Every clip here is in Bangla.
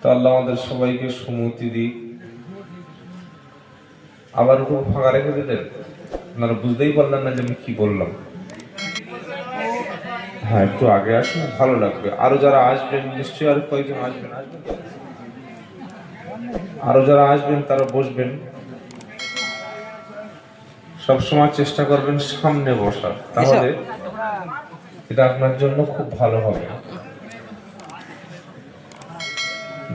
তো আল্লাহ আমাদের সবাইকে সুমতি দিক। আবার একটু ফাঁকা রেখে দিলেন, আপনারা বুঝতেই পারলেন না যে আমি কি বললাম। হ্যাঁ, একটু আগে আসুন, ভালো লাগবে। আরো যারা আসবেন, নিশ্চয়ই আরো কয়েকজন আসবেন। আরো যারা আসবেন তারা বসবেন। সবসময় চেষ্টা করবেন সামনে বসার, তাহলে এটা আপনার জন্য খুব ভালো হবে।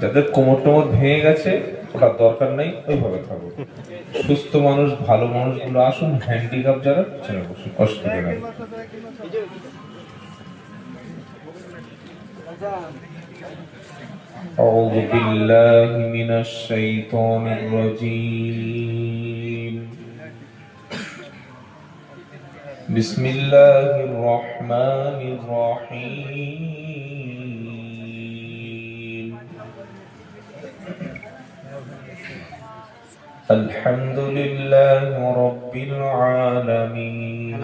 যাদের কোমর টোমর ভেঙে গেছে ওটা দরকার নেই, ওইভাবে থাকবে। সুস্থ মানুষ, ভালো মানুষগুলো আসুন, হ্যান্ডিক্যাপ যারা পিছনে বসুন, অসুবিধা নেই। أعوذ بالله من الشيطان الرجيم. بسم الله الرحمن الرحيم. الحمد لله رب العالمين.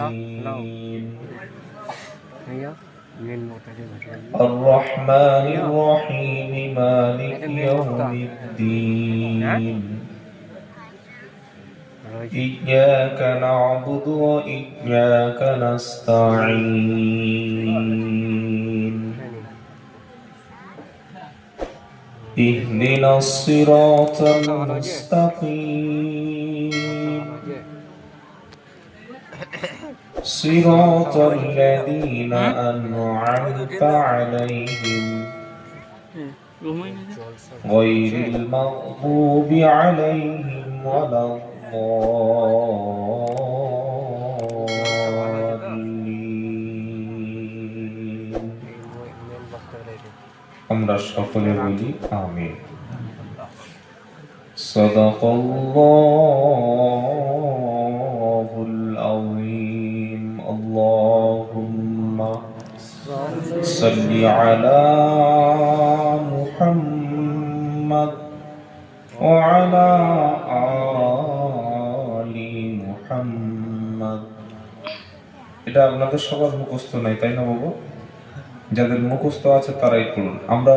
الرحمن الرحيم مالك يوم الدين. إياك نعبد وإياك نستعين. اهدنا الصراط المستقيم صراط الذين أنعمت عليهم غير المغضوب عليهم ولا الضالين. আমরা সকলে বলি আমিন। সাদাকাল্লাহুল আযীম। আল্লাহুম্মা সাল্লি আলা মুহাম্মাদ ওয়া আলা আলি মুহাম্মাদ। এটা আপনাদের সবার মুখস্থ নাই, তাই না বাবু? যাদের মুখস্থ আছে তারাই পড়ুন। আমরা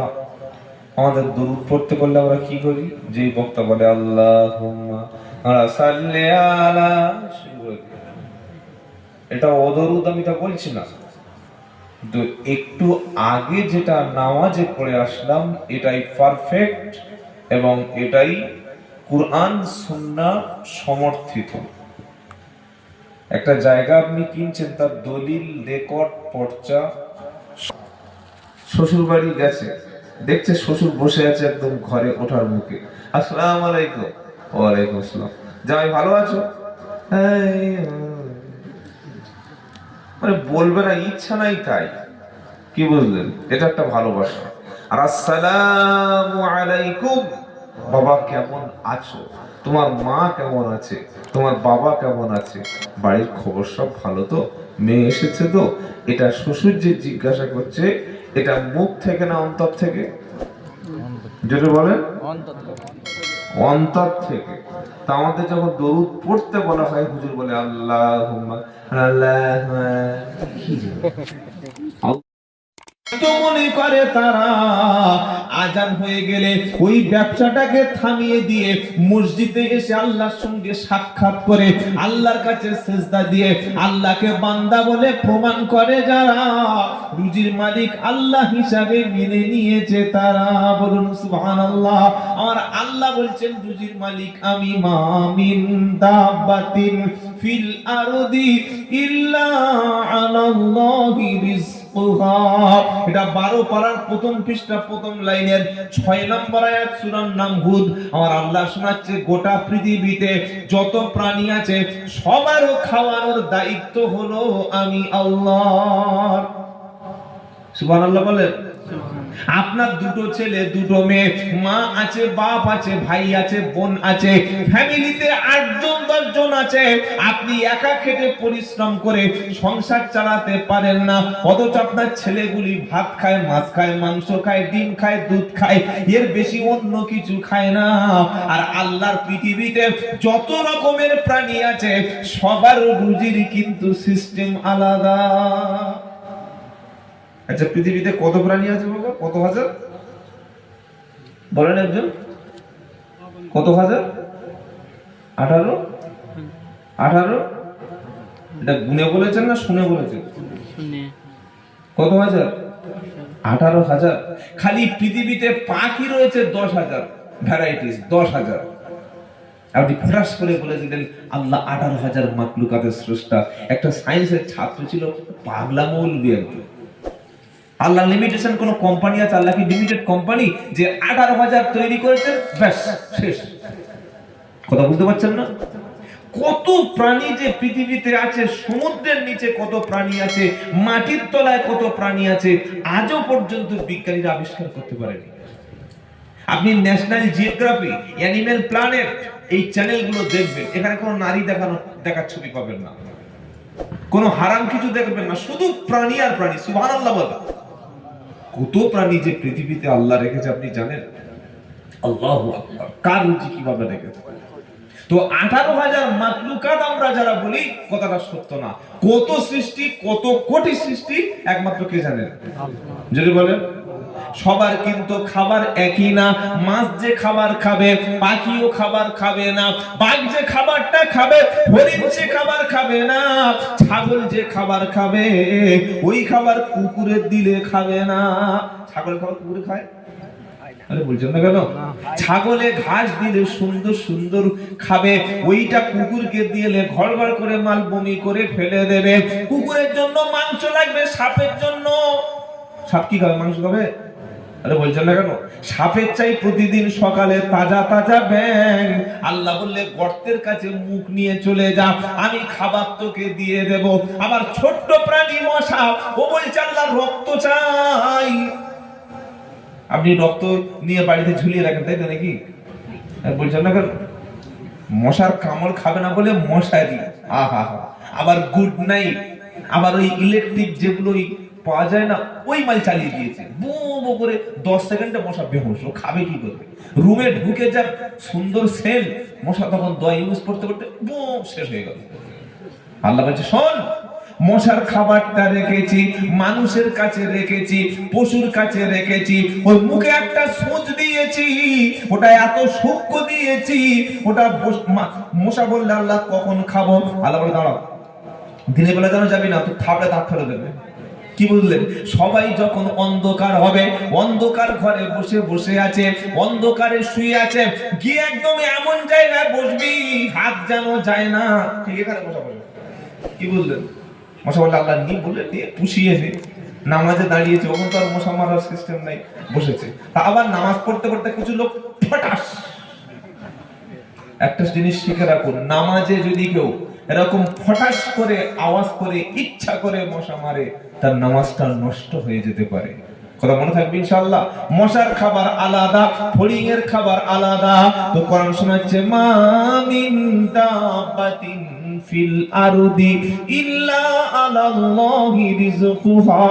আমাদের দুরূদ পড়তে বললে আমরা কি করি? যেই বক্তা বলে আল্লাহুম্মা সাল্লি আলা, এটা অদরুদ, আমি তা বলছি না। তো একটু আগে যেটা নামাজে পড়ে আসলাম এটাই পারফেক্ট এবং এটাই কুরআন সুন্নাহ সমর্থিত। একটা জায়গা আপনি কিনছেন, তার দলিল, রেকর্ড, পর্চা। শ্বশুর বাড়ি গেছে, দেখছে শ্বশুর বসে আছে একদম ঘরে ওঠার মুখে। আসসালামু আলাইকুম। ওয়ালাইকুম আসসালাম। জামাই ভালো আছো? মানে বলবে না, ইচ্ছা নাই তাই। কি বুঝলেন? এটা একটা ভালোবাসা। আর আসসালামু আলাইকুম, বাবা কেমন আছো, তোমার মা কেমন আছে, তোমার বাবা কেমন আছে, বাড়ির খবর সব ভালো তো, মেয়ে এসেছে তো। এটা শ্বশুর যে জিজ্ঞাসা করছে, এটা মুখ থেকে না অন্তর থেকে? যেটা বলেন অন্তর থেকে। তা আমাদের যখন দরুদ পড়তে বলা হয়, হুজুর বলে আল্লাহুম্মা মনে করে তারা আজান হয়ে গেলে ওই ব্যবসাটাকে থামিয়ে দিয়ে মসজিদে এসে আল্লাহর সঙ্গে সাক্ষাৎ করে আল্লাহর কাছে সিজদা দিয়ে আল্লাহকে বান্দা বলে প্রমাণ করে যারা, রুজির মালিক আল্লাহ হিসাবে মেনে নিয়েছে তারা। বলুন সুবহানাল্লাহ। আর আল্লাহ বলছেন রুজির মালিক আমি, মা মিন দাব্বাতিন ফিল আরদি ইল্লা আলাল্লাহি রিজকুহা। এটা 12 পারার প্রথম পৃষ্ঠা, প্রথম লাইনের 6 নম্বর আয়াত, সূরা নাম হুদ। আমার আল্লাহ শোনাচ্ছে গোটা পৃথিবীতে যত প্রাণী আছে সবার খাওয়ানোর দায়িত্ব হলো আমি আল্লাহর। সুবহানাল্লাহ বলেন। আপনার দুটো ছেলে, দুটো মেয়ে, মা আছে, বাপ আছে, ভাই আছে, বোন আছে, ফ্যামিলিতে 8 জন 10 জন আছে। আপনি একা খেটে পরিশ্রম করে সংসার চালাতে পারেন না, অথচ আপনার ছেলেগুলি ভাত খায়, মাছ খায়, মাংস খায়, ডিম খায়, দুধ খায়, এর বেশি অন্য কিছু খায় না। আর আল্লাহর পৃথিবীতে যত রকমের প্রাণী আছে সবার রুজির কিন্তু সিস্টেম আলাদা। আচ্ছা, পৃথিবীতে কত প্রাণী আছে বাবা? কত হাজার? বলেন একজন, কত হাজার? 18? 18? এটা গুনে বলেছেন না শুনে বলেছেন? কত হাজার? 18,000। খালি পৃথিবীতে পাখি রয়েছে 10,000 ভ্যারাইটিস, 10,000। আপনি ফটাস করে বলে দিলেন আল্লাহ 18,000 মাখলুকাতের স্রষ্টা। একটা সায়েন্সের ছাত্র ছিল, পাগলা মৌলবি একজন। আল্লাহ লিমিটেশন কোন কোম্পানি আছে? আল্লাহ কি লিমিটেড কোম্পানি যে 18,000 তৈরি করেছে ব্যাস শেষ? কথা বুঝতে পারছেন না? কত প্রাণী যে পৃথিবীতে আছে, সমুদ্রের নিচে কত প্রাণী আছে, মাটির তলায় কত প্রাণী আছে, আজও পর্যন্ত বিজ্ঞানীরা আবিষ্কার করতে পারেনি। আপনি ন্যাশনাল জিওগ্রাফি, অ্যানিমেল প্ল্যানেট এই চ্যানেলগুলো দেখবেন, এখানে কোনো নারী দেখার ছবি পাবেন না, কোনো হারাম কিছু দেখবেন না, শুধু প্রাণী আর প্রাণী। সুবহানাল্লাহ বলে। কত প্রাণী যে পৃথিবীতে আল্লাহ রেখেছে আপনি জানেন? আল্লাহু আকবার। কার রুচি কিভাবে রেখেছে? তো 18,000 মাখলুকাত আমরা যারা বলি, কথাটা সত্য না। কত সৃষ্টি, কত কোটি সৃষ্টি একমাত্র কে জানেন? যদি বলেন সবার কিন্তু খাবার একই না। মাছ যে খাবার খাবে, পাখিও খাবার খাবে না। বাঘ যে খাবারটা খাবে, হরিণ যে খাবার খাবে না। ছাগল যে খাবার খাবে, ওই খাবার কুকুরের দিলে খাবে না। ছাগল খাবার কুকুরে খায়? আরে বলছেন না কেন? ছাগলে ঘাস দিলে সুন্দর সুন্দর খাবে, ওইটা কুকুরকে দিলে ঘর ঘর করে মাল বমি করে ফেলে দেবে। কুকুরের জন্য মাংস লাগবে, সাপের জন্য। সাপ কি খাবে? মাংস খাবে? আরে বলছেন না কেন? সাপের চাই প্রতিদিন সকালে তাজা তাজা ব্যাং। আল্লাহ বললে গর্তের কাছে মুখ নিয়ে চলে যা, আমি খাবার তোকে দিয়ে দেব। আবার ছোট্ট প্রাণী মশা, ও বলছে আল্লাহ রক্ত চাই। আপনি রক্ত নিয়ে বাড়িতে ঝুলিয়ে রাখেন, তাই তো নাকি? বলছেন না কেন? মশার কামড় খাবে না বলে মশারি। আহা হা। আবার গুড নাইট, আবার ওই ইলেকট্রিক যেগুলো পাওয়া যায় না, ওই মাল চালিয়ে দিয়েছে। বো বো করে 10 সেকেন্ডে মশা বেহুশ। ও খাবে কি করে? রুমে ঢুকে যা সুন্দর সেন্ট, মশা তখন দই ইউজ করতে করতে বো শেষ হয়ে গেল। আল্লাহ বলছে শোন, মশার খাবারটা রেখেছি, মানুষের কাছে রেখেছি, পশুর কাছে রেখেছি। ওই মুখে একটা সূচ দিয়েছি, ওটা এত সূক্ষ্ম দিয়েছি, ওটা মশা বললে আল্লাহ কখন খাবো? আল্লাহ বলে দাঁড়াও, দিনের বেলা যেন যাবি না, তো থাপড়ে দাঁত ফেলে দেবে। কি বুঝলেন? সবাই যখন অন্ধকার হবে, অন্ধকার ঘরে বসে বসে আছে, অন্ধকারে শুয়ে আছে, গিয়ে একদম এমন জায়গায় বসবি হাত যেন যায় না, ঠিক এখানে বসা বসে। কি বুঝলেন? মশা বললে আল্লাহ নি বলে দিয়ে পুষিয়ে নে। নামাজে দাঁড়িয়েছে, ওখানে তো আর মশা মারার সিস্টেম নাই, বসেছে। তা আবার নামাজ পড়তে পড়তে কিছু লোক ফটাস। একটা জিনিস শিখে রাখুন, নামাজে যদি কেউ এরকম ফটাস করে আওয়াজ করে ইচ্ছা করে মশা মারে, তার নামাজটা নষ্ট হয়ে যেতে পারে। কথা মনে থাকবে ইনশাআল্লাহ। মশার খাবার আলাদা, ফড়িং এর খাবার আলাদা। তো কোরআন শোনাচ্ছে মা মিন দাবাতিন ফিল আরদি ইল্লা আলাল্লাহি রিজকুহা।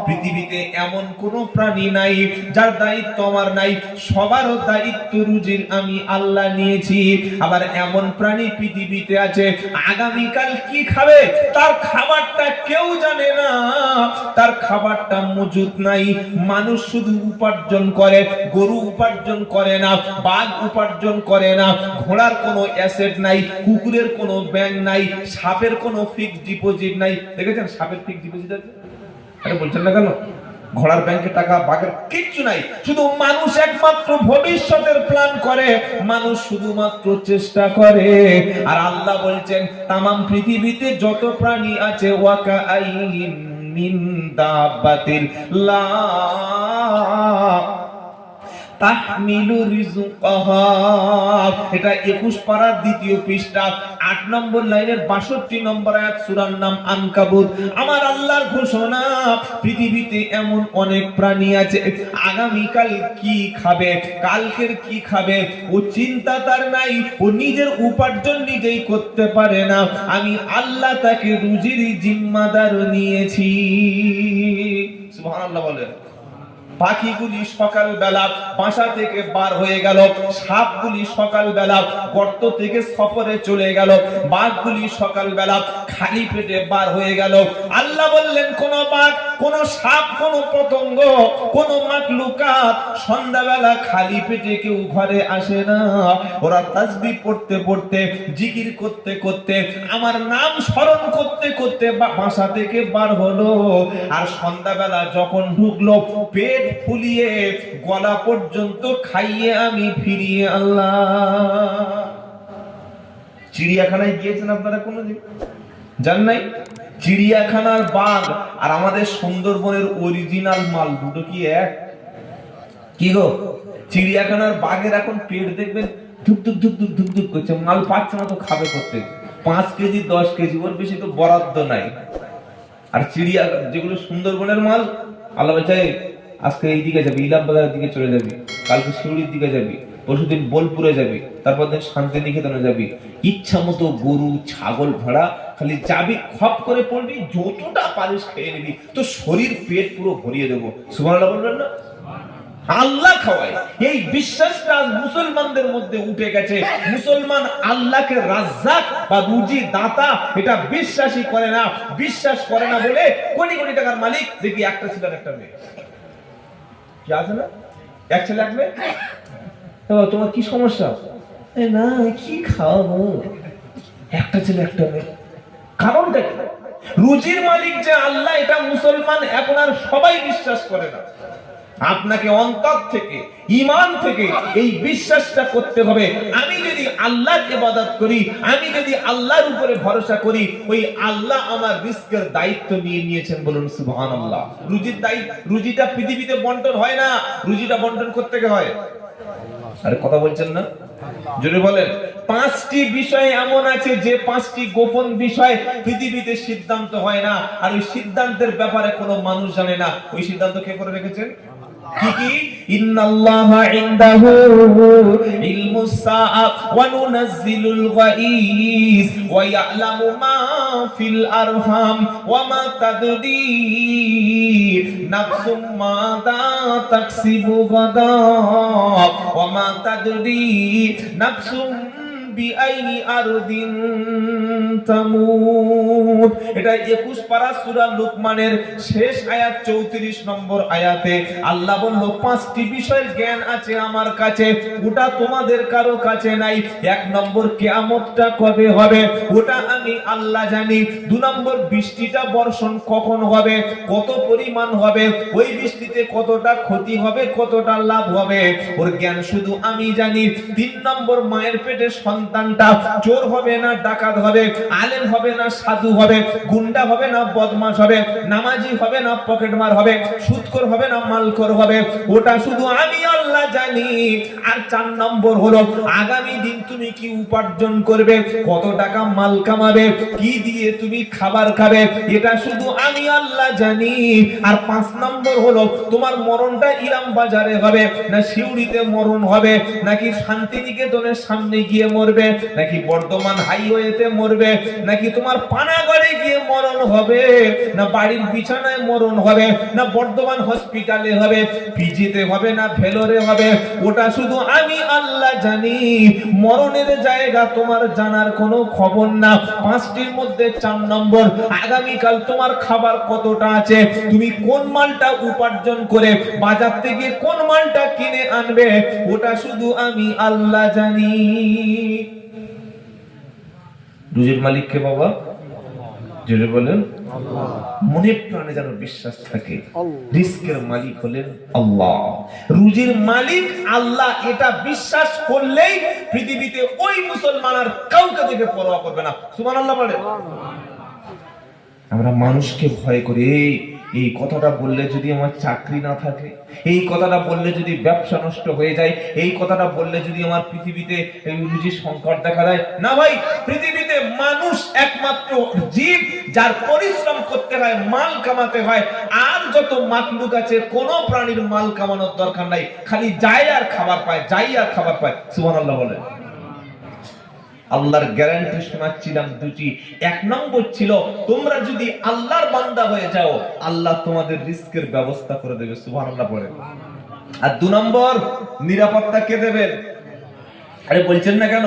পৃথিবীতে এমন কোন প্রাণী নাই যার দায়িত্ব আমার নাই, সবার দায়িত্ব রুজির আমি আল্লাহ নিয়েছি। আবার এমন প্রাণী পৃথিবীতে আছে আগামীকাল কি খাবে তার খাবারটা কেউ জানে না, তার খাবারটা মজুদ নাই। মানুষ শুধু উপার্জন করে, গরু উপার্জন করে না, বাঘ উপার্জন করে না, ঘোড়ার কোনো অ্যাসেট নাই, কুকুরের কোনো ব্যাংক নাই, সাপের কোনো ফিক্সড ডিপোজিট নাই। দেখেছেন সাপের ফিক্সড ডিপোজিট আছে? আরে বলছেন না কেন? ঘোড়ার ব্যাংকে টাকা, বাঘের কিচ্ছু নাই। শুধু মানুষ একমাত্র ভবিষ্যতের প্ল্যান করে, মানুষ শুধুমাত্র চেষ্টা করে। আর আল্লাহ বলছেন তামাম পৃথিবীতে যত প্রাণী আছে, ওয়াকা আইন মিন দাবাতিন লা তাহমিলু রিজকাহা। এটা 21 পারার 2য় পৃষ্ঠা 8 নম্বর লাইনের 62 নম্বর আয়াত, সূরার নাম আনকাবুত। আমার আল্লাহর ঘোষণা, পৃথিবীতে এমন অনেক প্রাণী আছে আগামীকাল কি খাবে, কালকের কি খাবে ও চিন্তা তার নাই। ও নিজের উপার্জন নিজেই করতে পারে না, আমি আল্লাহ তাকে রুজির জিম্মাদার নিয়েছি। সুবহানাল্লাহ বলেন। পাখিগুলি সকালবেলা বাসা থেকে বার হয়ে গেল, সাপগুলি সকালবেলা গর্ত থেকে সফরে চলে গেল, বাঘগুলি সকালবেলা খালি পেটে বার হয়ে গেল। আল্লাহ বললেন কোন বাঘ কোন সাপ, কোন পতঙ্গ, কোন মাকলুকাত সন্ধ্যাবেলা খালি পেটে কেউ ঘরে আসে না। ওরা তাসবিহ পড়তে পড়তে, জিকির করতে করতে, আমার নাম স্মরণ করতে করতে বাসা থেকে বার হলো। আর সন্ধ্যাবেলা যখন ঢুকলো, পেট ফুলিয়ে গলা পর্যন্ত খাইয়ে আমি ফিরিয়ে আল্লাহ। চিড়িয়াখানায় গিয়েছেন আপনারা কোনোদিন? জান নাই? চিড়িয়াখানার বাঘ আর আমাদের সুন্দরবনের অরিজিনাল মাল দুটো কি এক? কি গো, চিড়িয়াখানার বাঘের এখন পেট দেখবেন ধুক ধুক ধুক ধুক ধুক ধুক করছে, মাল পাচ্ছে না তো খাবে করতে। 5 কেজি 10 কেজি, ওর বেশি তো বরাদ্দ নাই। আর চিড়িয়া যেগুলো সুন্দরবনের মাল, আল্লাহ চাই আজকে এই দিকে যাবি, ইলাম বাজারের দিকে চলে যাবি, কালকে শিউড়ির দিকে যাবি, পরশুদিন বোলপুরে যাবি, তারপর দিন শান্তিনিকেতনে যাবি, ইচ্ছা মতো গরু ছাগল ভেড়া খালি যাবি, খপ করে পড়বি, যতটা পারিস খেয়ে নিবি, তো শরীর পেট পুরো ভরিয়ে দেবো। সুবহানাল্লাহ বলবেন না? আল্লাহ খাওয়ায়, এই বিশ্বাসটা মুসলমানদের মধ্যে উঠে গেছে। মুসলমান আল্লাহকে রাজ্জাক বা রুজি দাতা এটা বিশ্বাসই করে না। বিশ্বাস করে না বলে কোটি কোটি টাকার মালিক দেখি একটা ছেলে আর একটা মেয়ে। কি আছে না? এক ছেলে এক মেয়ে। তোমার কি সমস্যা? না কি খাওয়াবো, একটা ছেলে একটা মেয়ে। কারণটা কি? রুজির মালিক যে আল্লাহ, এটা মুসলমান এখন আর সবাই বিশ্বাস করে না। আপনাকে অন্তর থেকে, ঈমান থেকে এই বিশ্বাসটা করতে হবে, আমি যদি আল্লাহর ইবাদত করি, আমি যদি আল্লাহর উপরে ভরসা করি, ওই আল্লাহ আমার রিজকের দায়িত্ব নিয়ে নিয়েছেন। বলুন সুবহানাল্লাহ। রুজির দায়িত্ব, রুজিটা পৃথিবীতে বন্টন হয় না, রুজিটা বন্টন করতে হয়। আরে কথা বলছেন না? জোরে বলেন। 5টি বিষয় এমন আছে যে 5টি গোপন বিষয় পৃথিবীতে সিদ্ধান্ত হয় না, আর ওই সিদ্ধান্তের ব্যাপারে কোনো মানুষ জানে না। ওই সিদ্ধান্ত কে করে রেখেছেন? কি কি? ইন্নাল্লাহা ইনদাহু ইলমুস সাআ ওয়া নুনাজ্জিলুল গায়স ওয়া ইয়ালামু মা ফিল আরহাম ওয়া মা তাদরি নাফসুম মাযা তাকসিবু গাদা ওয়া মা তাদরি নাফসুম বিআইনি আরদিন তামুত। এটা 21 পারা সূরা লুকমানের শেষ আয়াত 34 নম্বর আয়াতে আল্লাহ বলল 5টি বিষয়ের জ্ঞান আছে আমার কাছে, ওটা তোমাদের কারো কাছে নাই। 1 নম্বর কিয়ামতটা কবে হবে ওটা আমি আল্লাহ জানি। 2 নম্বর বৃষ্টিটা বর্ষণ কখন হবে, কত পরিমাণ হবে, ওই বৃষ্টিতে কতটা ক্ষতি হবে, কতটা লাভ হবে, ওর জ্ঞান শুধু আমি জানি। 3 নম্বর মায়ের পেটে সন্তানটা চোর হবে না ডাকাত হবে, আলেম হবে না সাধু হবে, গুন্ডা হবে না বদমাশ হবে, নামাজি হবে না পকেটমার হবে, সুদখোর হবে না মালখোর হবে, ওটা শুধু আমি আল্লাহ জানি। আর 4 নম্বর হলো আগামী দিন তুমি কি উপার্জন করবে, কত টাকা মাল কামাবে, কি দিয়ে তুমি খাবার খাবে, এটা শুধু আমি আল্লাহ জানি। আর 5 নম্বর হলো তোমার মরণটা ইলাম বাজারে হবে না শিউড়িতে মরণ হবে, নাকি শান্তিনিকেতনের সামনে গিয়ে মরবে, নাকি বর্ধমান হাইওয়েতে মরবে, নাকি তোমার পানাগড়ে গিয়ে মরণ হবে, না বাড়ির বিছানায় মরণ হবে, না বর্ধমান হসপিটালে হবে, পিজিতে হবে না ভেলোরে হবে, ওটা শুধু আমি আল্লাহ জানি। মরণের জায়গা তোমার জানার কোনো খবর না। 5টির মধ্যে 4 নম্বর আগামীকাল তোমার খাবার কতটা আছে, তুমি কোন মালটা উপার্জন করে বাজার থেকে কোন মালটা কিনে আনবে, ওটা শুধু আমি আল্লাহ জানি। রুজির মালিক কে বাবা? জোরে বলেন আল্লাহ। মনে প্রাণে যেন বিশ্বাস থাকে, রিজকের মালিক হলেন আল্লাহ, রুজির মালিক আল্লাহ। এটা বিশ্বাস করলেই পৃথিবীতে ওই মুসলমান আর কাউকে দেখে পরোয়া করবে না। সুবহানাল্লাহ বলে। আমরা মানুষকে ভয় করি, এই কথাটা বললে যদি আমার চাকরি না থাকে, এই কথাটা বললে যদি ব্যবসা নষ্ট হয়ে যায়, এই কথাটা বললে যদি আমার পৃথিবীতে রুজির সংকট দেখা দেয়। না ভাই, পৃথিবীতে মানুষ একমাত্র জীব যার পরিশ্রম করতে হয়, মাল কামাতে হয়। আর যত মাখলুক আছে কোন প্রাণীর মাল কামানোর দরকার নাই, খালি যায় আর খাবার পায়, যায় আর খাবার পায়। সুবহানাল্লাহ বলে। আল্লাহর গ্যারান্টি শোনাচ্ছিলাম 2টি। 1 নম্বর ছিল তোমরা যদি আল্লাহর বান্দা হয়ে যাও, আল্লাহ তোমাদের রিজকের ব্যবস্থা করে দেবে। সুবহানাল্লাহ পড়ে। আর 2 নম্বর নিরাপত্তা কে দেবেন? আরে বলছেন না কেন?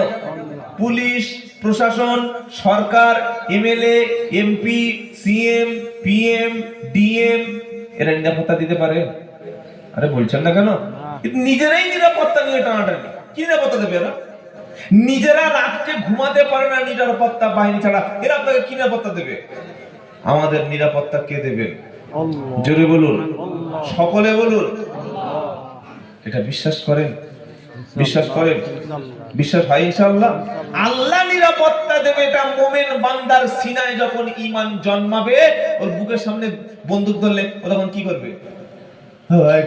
পুলিশ প্রশাসন, সরকার, MLA, MP, CM, PM, DM এরা নিরাপত্তা দিতে পারে? আরে বলছেন না কেন? কিন্তু নিজেরাই নিরাপত্তা নিয়ে টানাটানি, কি নিরাপত্তা দেবে এরা? নিজেরা রাত্রে ঘুমাতে পারে না নিরাপত্তা বাহিনী ছাড়া, এরা আপনাকে কি নিরাপত্তা দেবে? আমাদের নিরাপত্তা কে দেবে? জোরে বলুন, সকলে বলুন। এটা বিশ্বাস করেন? বিশ্বাস করেন? বিশ্বাস হয় ইনশাআল্লাহ? আল্লাহ নিরাপত্তা দেবে, এটা মুমিন বান্দার সিনায় যখন ঈমান জন্মাবে, ওর বুকের সামনে বন্দুক ধরলে ও তখন কি করবে?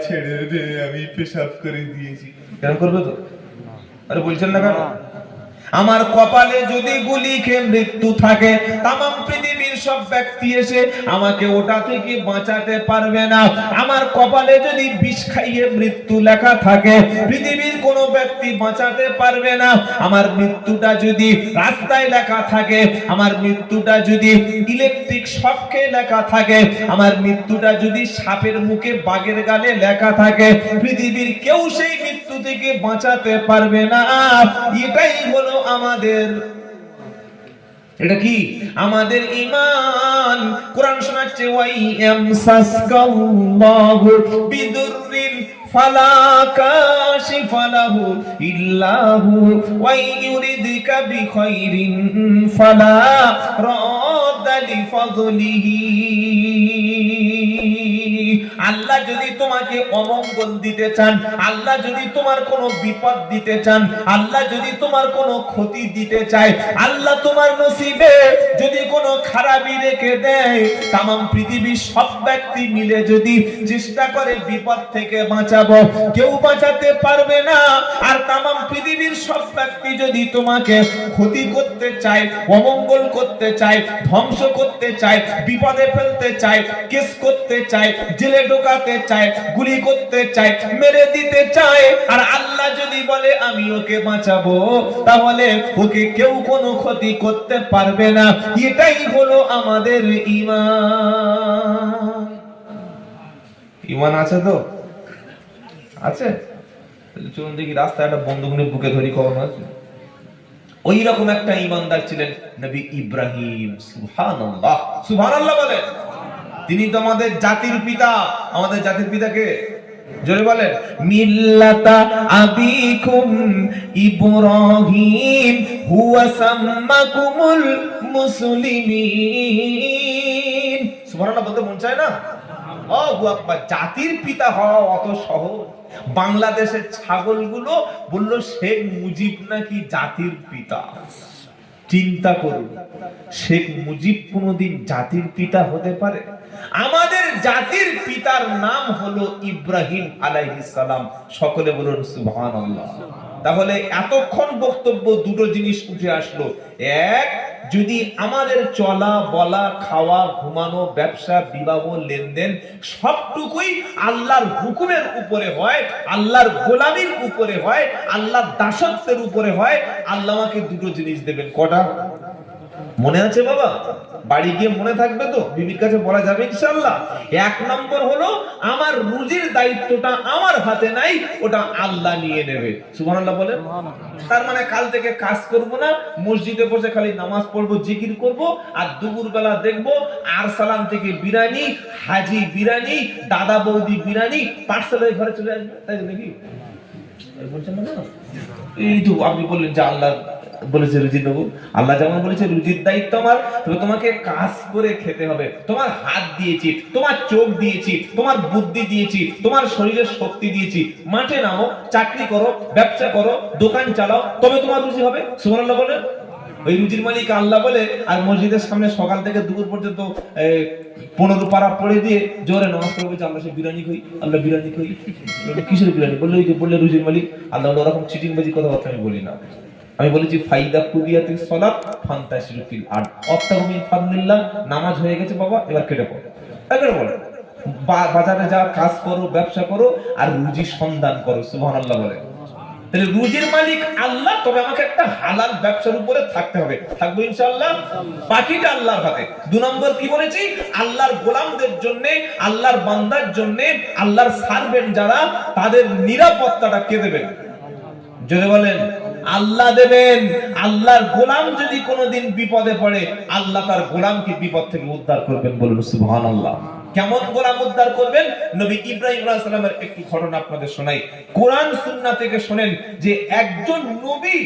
ছেড়ে দে, আমি পেশাব করে দিয়েছি, কেন করবে তো? আরে বলছেন না কেন? আমার কপালে যদি গুলি খেয়ে মৃত্যু থাকে, তামাম পৃথিবীর সব ব্যক্তি এসে আমাকে ওটা থেকে বাঁচাতে পারবে না। আমার কপালে যদি বিষ খাইয়ে মৃত্যু লেখা থাকে, পৃথিবীর কোনো ব্যক্তি বাঁচাতে পারবে না। আমার মৃত্যুটা যদি রাস্তায় লেখা থাকে, আমার মৃত্যুটা যদি ইলেকট্রিক শকে লেখা থাকে, আমার মৃত্যুটা যদি সাপের মুখে বাঘের গালে লেখা থাকে, পৃথিবীর কেউ সেই মৃত্যু থেকে বাঁচাতে পারবে না। এটাই হলো আমাদের, এটা কি আমাদের ঈমান। কোরআন শোনাচ্ছে, ওয়াই ইয়ামসাসকাল্লাহু বিদুররিন ফালা কাশিফা লাহু ইল্লা হু ওয়া ইউরিদকা বিখাইরিন ফালা রাদ্দা লিফাযলিহি। আল্লাহ যদি তোমাকে অমঙ্গল দিতে চান, আল্লাহ যদি তোমার কোনো বিপদ দিতে চান, আল্লাহ যদি তোমার কোনো ক্ষতি দিতে চায়, আল্লাহ তোমার নসিবে যদি কোনো খারাপি রেখে দেয়, তামাম পৃথিবীর সব ব্যক্তি মিলে যদি চেষ্টা করে বিপদ থেকে বাঁচাবো, কেউ বাঁচাতে পারবে না। আর তামাম পৃথিবীর সব ব্যক্তি যদি তোমাকে ক্ষতি করতে চায়, অমঙ্গল করতে চায়, ধ্বংস করতে চায়, বিপদে ফেলতে চায়, কেস করতে চায়, জেলে ঢোকাতে চায়, গুলি করতে চায়, মেরে দিতে চায়, আর আল্লাহ যদি বলে আমি ওকে বাঁচাবো, তাহলে ওকে কেউ কোনো ক্ষতি করতে পারবে না। এটাই হলো আমাদের ঈমান। ঈমান আছে তো? আছে? চলুন দেখি রাস্তায় একটা বন্দুক নিয়ে বুকে ধরি, কখন আছে? ওই রকম একটা ঈমানদার ছিলেন নবী ইব্রাহিম। সুবহানাল্লাহ, সুবহানাল্লাহ বলেন। তিনি তো আমাদের জাতির পিতা। আমাদের জাতির পিতাকে জোরে বলেন, মিল্লাতা আবিকুম ইব্রাহিম হুয়া সাম্মাকুমুল মুসলিমিন। সুবহানাল্লাহ বলতে মন চায় না? আল্লাহু আকবার। জাতির পিতা হওয়া অত সহজ? বাংলাদেশের ছাগলগুলো বলল শেখ মুজিব নাকি জাতির পিতা। চিন্তা করুন, শেখ মুজিব কোনদিন জাতির পিতা হতে পারে? আমাদের জাতির পিতার নাম হলো ইব্রাহিম আলাইহিস সালাম। সকলে বলুন সুবহানাল্লাহ। তাহলে এতক্ষণ বক্তব্য দুটো জিনিস উঠে আসলো। এক, যদি আমাদের চলা বলা, খাওয়া, ঘুমানো, ব্যবসা, বিবাহ, লেনদেন সবটুকুই আল্লাহর হুকুমের উপরে হয়, আল্লাহর গোলামির উপরে হয়, আল্লাহর দাসত্বের উপরে হয়, আল্লাহ আমাকে দুটো জিনিস দেবেন। কটা মনে আছে বাবা? বাড়ি গিয়ে মনে থাকবে তো? বিবির কাছে বলা যাবে ইনশাআল্লাহ। এক নম্বর হলো আমার রুজির দায়িত্বটা আমার হাতে নাই, ওটা আল্লাহ নিয়ে নেবে। সুবহানাল্লাহ বলে। তার মানে কাল থেকে কাজ করব না, মসজিদে বসে খালি নামাজ পড়বো, জিকির করব, আর দুপুর বেলা দেখবো আরসালান থেকে বিরিয়ানি, হাজি বিরিয়ানি, দাদা বৌদি বিরিয়ানি পার্সেলের ঘরে চলে আসবে, তাই নাকি? বলছেন না? এই তো আপনি বললেন যে আল্লাহ বলেছে রুজি দেবো। আল্লাহ যেমন বলেছে রুজির দায়িত্ব আমার, তবে তোমাকে কাজ করে খেতে হবে। তোমার হাত দিয়েছি, তোমার চোখ দিয়েছি, তোমার বুদ্ধি দিয়েছি, তোমার শরীরের শক্তি দিয়েছি। মাঠে নামো, চাকরি করো, ব্যবসা করো, দোকান চালাও, তবে তোমার রুজি হবে। সুবহানাল্লাহ বলে। ওই রুজির মালিক আল্লাহ বলে, আর মসজিদের সামনে সকাল থেকে দুপুর পর্যন্ত 15 পারা পড়ে দিয়ে জোরে নামাজ পড়ে বলছে আল্লাহ সে বিরিয়ানি কই, আল্লাহ বিরিয়ানি কই। কিসের বিরিয়ানি? বললে ওই যে বললে রুজির মালিক আল্লাহ। ওরকম চিটিংবাজি কথাবার্তা আমি বলি না। আমি বলেছি ফাইদা কুদিয়াতিস সালাত ফান্তাশিরু ফিল আরদ, ওয়াবতাগু মিন ফাদলিল্লাহ। নামাজ হয়ে গেছে বাবা, এবার কেটে পড়ো। এবার বলো বাজারে যা, কাজ করো, ব্যবসা করো, আর রুজির সন্ধান করো। সুবহানাল্লাহ বলে। তাহলে রুজির মালিক আল্লাহ, তবে আমাকে একটা হালাল ব্যবসার উপরে থাকতে হবে। থাকবো ইনশাআল্লাহ। বাকিটা আল্লাহর হাতে। 2 নম্বর কি বলেছি? আল্লাহর গোলামদের জন্য, আল্লাহর বান্দার জন্য, আল্লাহর সার্ভেন্ট যারা, তাদের নিরাপত্তাটা কে দেবেন? জোরে বলেন। আল্লাহ দেবেন। আল্লাহর গোলাম যদি কোনোদিন বিপদে পড়ে, আল্লাহ তার গোলামকে বিপদ থেকে উদ্ধার করবেন। বলুন সুবহানাল্লাহ। কেমন গোলাম উদ্ধার করবেন? নবী ইব্রাহিম আলাইহিস সালামের একটি ঘটনা আপনাদের শোনাই। কোরআন সুন্নাহ থেকে শুনেন যে একজন নবী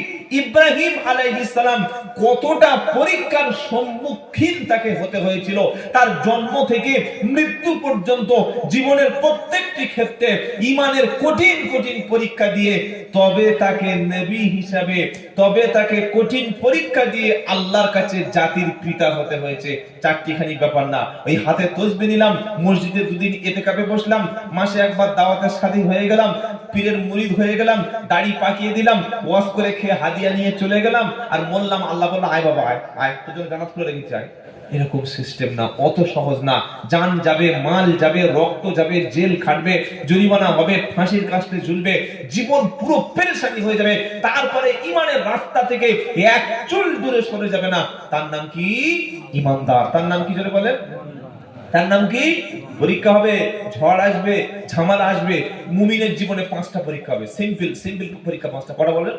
ইব্রাহিম আলাইহিস সালাম কতটা পরীক্ষার সম্মুখীন তাকে হতে হয়েছিল। তার জন্ম থেকে মৃত্যু পর্যন্ত জীবনের প্রত্যেকটি ক্ষেত্রে ঈমানের কঠিন কঠিন পরীক্ষা দিয়ে তবে তাকে নবী হিসাবে, তবে তাকে কঠিন পরীক্ষা দিয়ে আল্লাহর কাছে জাতির পিতা হতে হয়েছে। চারটিখানি ব্যাপার না। ওই হাতে তসবিহ নিলাম, মসজিদে দুদিন ইতিকাফে বসলাম, মাসে একবার দাওয়াতের সাথী হয়ে গেলাম, পীরের মুরিদ হয়ে গেলাম, দাড়ি পাকিয়ে দিলাম, ওয়াজ করে খেয়ে হাদিয়া নিয়ে চলে গেলাম, আর বললাম, আল্লাহ বলল আয় বাবা আয়, আয় তোর জন্য জান্নাত খুলে রেখেছি আয়। এরকম সিস্টেম না, অত সহজ না। জান যাবে, মাল যাবে, রক্ত যাবে, জেল খাটবে, জরিমানা হবে, ফাঁসির কাস্টে ঝুলবে, জীবন পুরো পেরেশানি হয়ে যাবে। তারপরে ঈমানের রাস্তা থেকে এক চুল দূরে সরে যাবে না। তার নাম কি? ঈমানদার। তার নাম কি জোরে বলেন? তার নাম কি? পরীক্ষা হবে, ঝড় আসবে, ঝামেলা আসবে। মুমিনের জীবনে 5টা পরীক্ষা হবে। সিম্পল সিম্পল পরীক্ষা 5টা। কটা বলেন?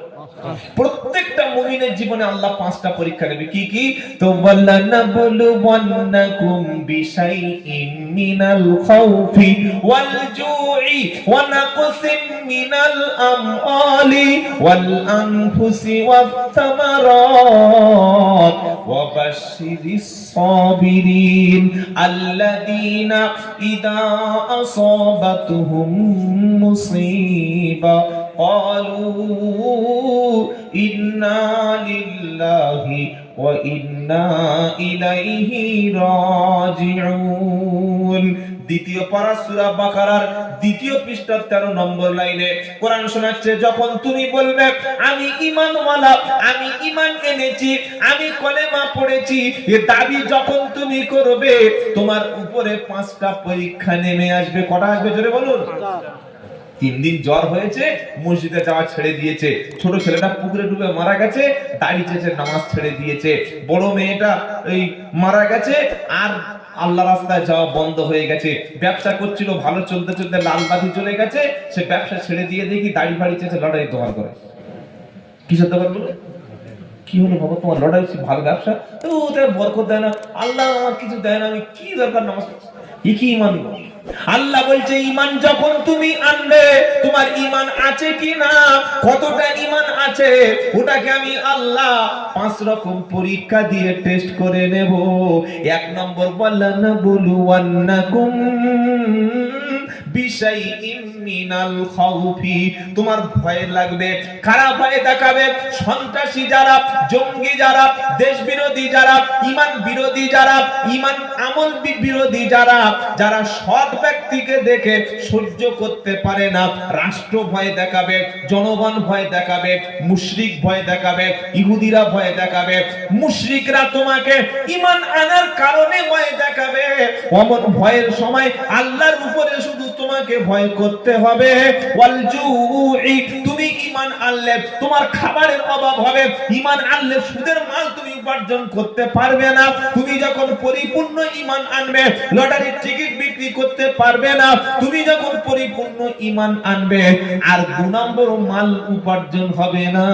প্রত্যেকটা মুমিনের জীবনে আল্লাহ 5টা পরীক্ষা নেবে। কি কি? তো ওয়ালানাবলুওয়ান্নাকুম বিশাইইন মিনাল খাউফি ওয়াল জুই ওয়া নাকসিম মিনাল আমওয়ালি ওয়াল আনফুসি ওয়াত তামারাত ওয়া বাশশিরিস সাবিরিন আল্লাযীনা ইযা আসাবাতুহুম মুসিবা قالوا إنا لله وإنا إليه راجعون। দ্বিতীয় পারা সূরা বাকারার দ্বিতীয় পৃষ্ঠার 13 নম্বর লাইনে কোরআন শোনাচ্ছে, যখন তুমি বলবে আমি ঈমানওয়ালা, আমি ঈমান এনেছি, আমি কলেমা পড়েছি, এই দাবি যখন তুমি করবে, তোমার উপরে 5টা পরীক্ষা নেমে আসবে। কটা আসবে জোরে বলুন? 3 দিন জ্বর হয়েছে, মসজিদে যাওয়া ছেড়ে দিয়েছে। ছোট ছেলেটা পুকুরে ডুবে মারা গেছে, দাড়ি চেঁচে নামাজ ছেড়ে দিয়েছে। বড় মেয়েটা এই মারা গেছে, আর আল্লাহ রাস্তায় যাওয়া বন্ধ হয়ে গেছে। ব্যবসা করছিল, ভালো চলতে চলতে লাল বাতি চলে গেছে, সে ব্যবসা ছেড়ে দিয়ে দেখি দাড়ি ফাড়ি চেঁচে লটারি দোকান করে। কিসের দোকান বলে? কি হলো বাবা তোমার? লটারি ভালো ব্যবসা, তো ওদের বরকত দেয় না, আল্লাহ আমার কিছু দেয় না, আমি কি দরকার নামাজ? কি ঈমান? আল্লাহ বলছে ঈমান যখন তুমি আনবে, তোমার ঈমান আছে কিনা, কতটা ঈমান আছে, ওটাকে আমি আল্লাহ 5 রকম পরীক্ষা দিয়ে টেস্ট করে নেব। 1 নম্বর ওয়ালানাবলুওয়ান্নাকুম বিশাইইন মিনাল খাউফি, তোমার ভয় লাগবে। কারা ভয় দেখাবে? সন্ত্রাসী যারা, জঙ্গি যারা, দেশ বিরোধী যারা, ঈমান বিরোধী যারা, ঈমান আমল বিরোধী যারা, যারা সৎ ব্যক্তিকে দেখে সহ্য করতে পারে না, রাষ্ট্র ভয় দেখাবে, জনগণ ভয় দেখাবে, মুশরিক ভয় দেখাবে, ইহুদিরা ভয় দেখাবে। মুশরিকরা তোমাকে ঈমান আনার কারণে ভয় দেখাবে। অমন ভয়ের সময় আল্লাহর উপরে শুধু তোমাকে ভয় করতে হবে। ওয়াল জুই, তুমি ঈমান আনলে তোমার খাবারের অভাব হবে। ঈমান আনলে সুদের মাল তুমি উপার্জন করতে পারবে না। তুমি যখন পরিপূর্ণ ঈমান আনবে, লটারির টিকিট বিক্রি করতে পারবে না। তুমি যখন পরিপূর্ণ ঈমান আনবে, আর 2 নম্বর মাল উপার্জন হবে না,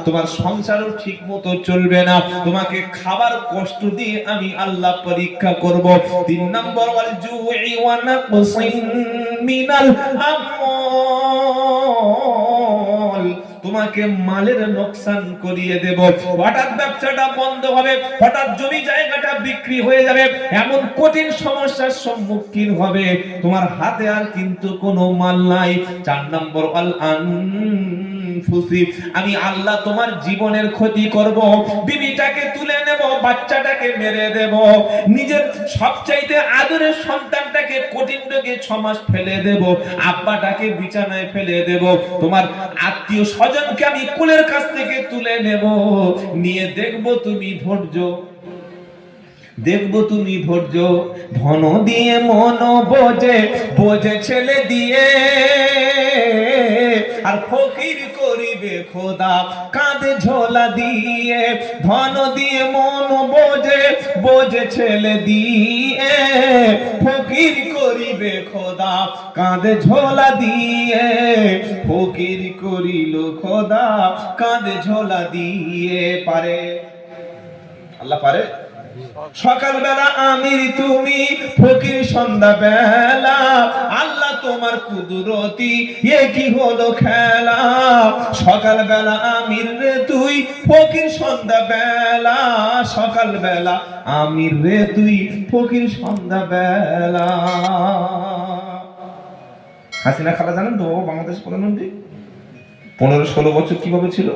তোমার সংসারও ঠিক মতো চলবে না, তোমাকে খাবার কষ্ট দিয়ে আমি আল্লাহ পরীক্ষা করব। 3 নম্বর ওয়াল জুই ওয়া নাকসিম মিনাল আমওয়াল, তোমাকে মালের লোকসান করিয়ে দেব। হঠাৎ ব্যবসাটা বন্ধ হবে, হঠাৎ জমি জায়গাটা বিক্রি হয়ে যাবে, এমন কঠিন সমস্যার সম্মুখীন হবে, তোমার হাতে আর কিন্তু কোনো মাল নাই। 4 নম্বর আল আনফুসি, আমি আল্লাহ তোমার জীবনের ক্ষতি করব। বিবিটাকে তুলে নেব, বাচ্চাটাকে মেরে দেব, নিজের সবচাইতে আদরের সন্তানটাকে কঠিন রোগে 6 মাস ফেলে দেব, আব্বাটাকে বিছানায় ফেলে দেব, তোমার আত্মীয় স্বজনকে আমি কুলের কাছ থেকে তুলে নেব, নিয়ে দেখব তুমি ধৈর্য, দেখবো তুমি ধৈর্য। ধন দিয়ে মন বোঝে, বোঝে ছেলে দিয়ে, আর ফকির করিবে খোদা কাঁধে ঝোলা দিয়ে। ধন দিয়ে মন বোঝে, বোঝে ছেলে দিয়ে ফকির করিবে খোদা কাঁধে ঝোলা দিয়ে ফকির করিল খোদা কাঁধে ঝোলা দিয়ে পারে আল্লাহ পারে সকালবেলা আমির তুমি ফকির সন্ধ্যা বেলা আল্লাহ তোমার কুদরতি এ কি হলো খেলা সকালবেলা আমির রে তুই ফকির সন্ধ্যা বেলা সকালবেলা আমির রে তুই ফকির সন্ধ্যা বেলা হাসিনা খালা জানেন তো বাংলাদেশ প্রধানমন্ত্রী 15-16 বছর কিভাবে ছিল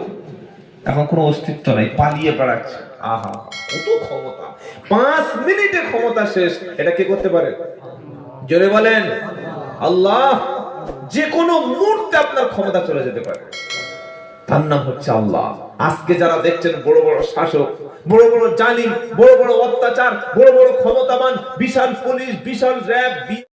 এখন কোনো অস্তিত্ব নাই পালিয়ে বেড়াচ্ছে আহা কত ক্ষমতা 5 মিনিটে ক্ষমতা শেষ এটা কে করতে পারে জোরে বলেন আল্লাহ যে কোনো মুহূর্তে আপনার ক্ষমতা চলে যেতে পারে তার নাম হচ্ছে আল্লাহ আজকে যারা দেখছেন বড় বড় শাসক বড় বড় জালিম বড় বড় অত্যাচার বড় বড় ক্ষমতাবান বিশাল পুলিশ বিশাল র‍্যাব